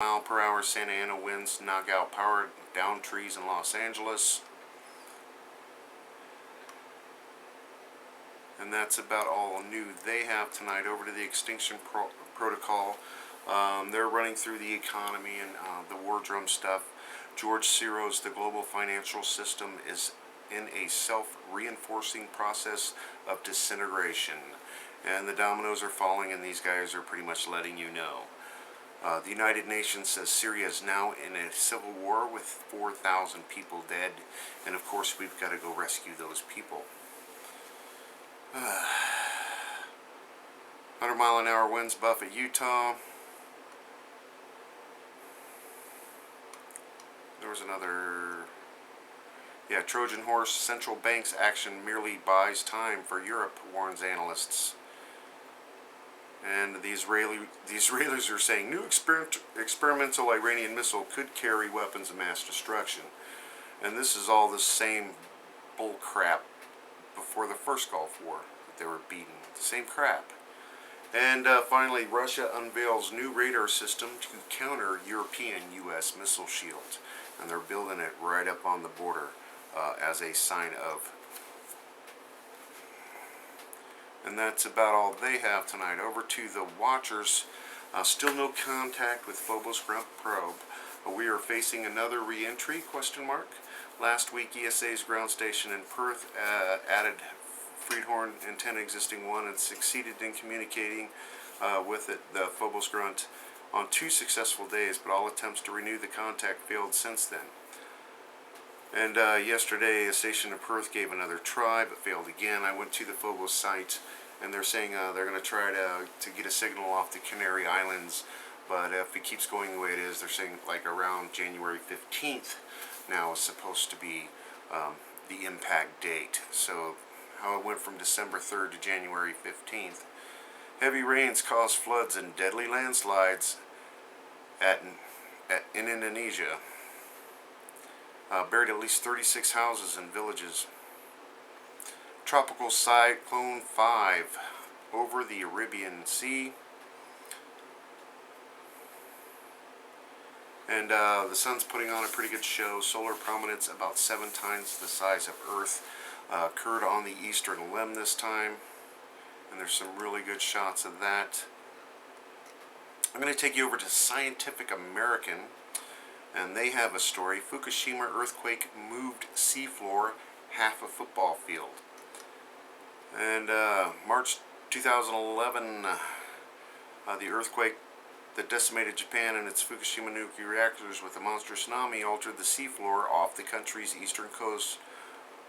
mile-per-hour Santa Ana winds knock out power down trees in Los Angeles. And that's about all new they have tonight. Over to the extinction protocol. They're running through the economy and the war drum stuff. George Soros, the global financial system, is in a self-reinforcing process of disintegration. And the dominoes are falling, and these guys are pretty much letting you know. The United Nations says Syria is now in a civil war with 4,000 people dead. And of course, we've got to go rescue those people. 100-mile-an-hour winds buffet Utah. There was another... Yeah, Trojan horse. Central bank's action merely buys time for Europe, warns analysts. And the Israelis are saying new experimental Iranian missile could carry weapons of mass destruction. And this is all the same bull crap before the first Gulf War that they were beating. The same crap. And finally, Russia unveils new radar system to counter European U.S. missile shields. And they're building it right up on the border as a sign of. And that's about all they have tonight. Over to the watchers. Still no contact with Phobos ground probe. We are facing another re-entry, question mark. Last week, ESA's ground station in Perth added Friedhorn antenna existing one and succeeded in communicating with it, the Phobos grunt, on 2 successful days, but all attempts to renew the contact failed since then. And yesterday, a station in Perth gave another try, but failed again. I went to the Phobos site, and they're saying they're going to try to get a signal off the Canary Islands, but if it keeps going the way it is, they're saying like around January 15th now is supposed to be the impact date. So how it went from December 3rd to January 15th. Heavy rains caused floods and deadly landslides in Indonesia. Buried at least 36 houses and villages. Tropical Cyclone 5 over the Arabian Sea. And the sun's putting on a pretty good show. Solar prominence about 7 times the size of Earth. Occurred on the eastern limb this time. And there's some really good shots of that. I'm going to take you over to Scientific American. And they have a story. Fukushima earthquake moved seafloor half a football field. And March 2011, the earthquake that decimated Japan and its Fukushima nuclear reactors with a monster tsunami altered the seafloor off the country's eastern coast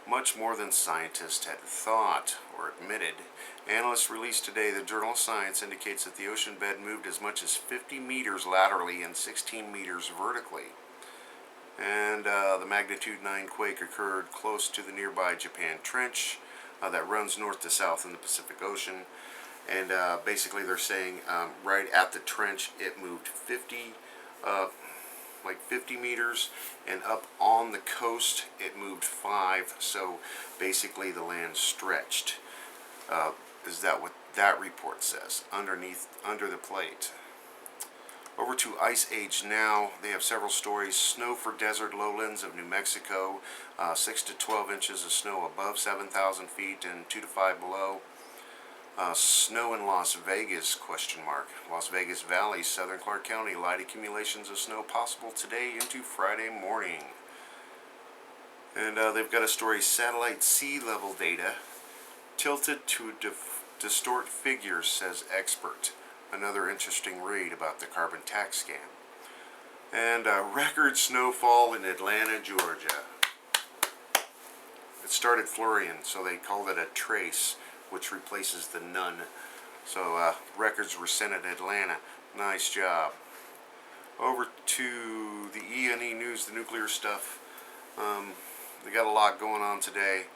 much more than scientists had thought or admitted. Analysts released today, the journal Science indicates that the ocean bed moved as much as 50 meters laterally and 16 meters vertically. And the magnitude 9 quake occurred close to the nearby Japan Trench that runs north to south in the Pacific Ocean. And basically they're saying right at the trench it moved 50 meters, and up on the coast it moved 5. So basically the land stretched. Is that what that report says? Under the plate. Over to Ice Age now. They have several stories. Snow for desert lowlands of New Mexico. 6 to 12 inches of snow above 7,000 feet and 2 to 5 below. Snow in Las Vegas, question mark. Las Vegas Valley, southern Clark County. Light accumulations of snow possible today into Friday morning. And they've got a story. Satellite sea level data tilted to distort figures, says expert. Another interesting read about the carbon tax scam. And record snowfall in Atlanta, Georgia. It started flurrying, so they called it a trace, which replaces the none. So records were sent at Atlanta. Nice job. Over to the E&E News, the nuclear stuff. They got a lot going on today.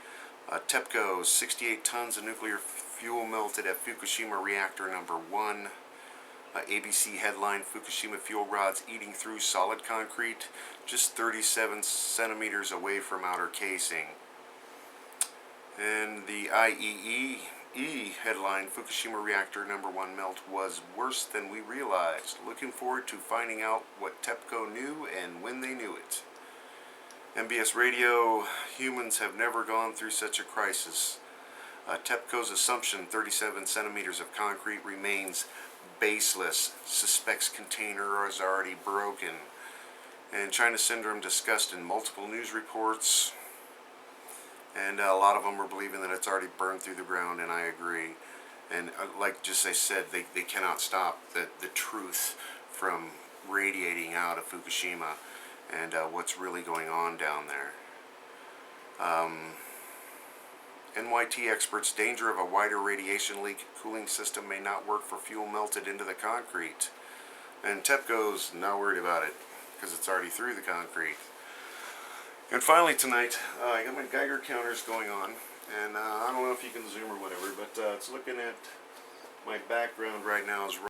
TEPCO's 68 tons of nuclear fuel melted at Fukushima reactor number 1. ABC headline, Fukushima fuel rods eating through solid concrete, just 37 centimeters away from outer casing. And the IEE headline, Fukushima reactor number 1 melt was worse than we realized. Looking forward to finding out what TEPCO knew and when they knew it. MBS Radio, humans have never gone through such a crisis. TEPCO's assumption 37 centimeters of concrete remains baseless. Suspects container is already broken. And China syndrome discussed in multiple news reports. And a lot of them are believing that it's already burned through the ground, and I agree. And like just I said, they cannot stop the truth from radiating out of Fukushima and what's really going on down there. NYT experts, danger of a wider radiation leak. Cooling system may not work for fuel melted into the concrete. And TEPCO's not worried about it because it's already through the concrete. And finally tonight, I got my Geiger counters going on, and I don't know if you can zoom or whatever, but it's looking at my background right now is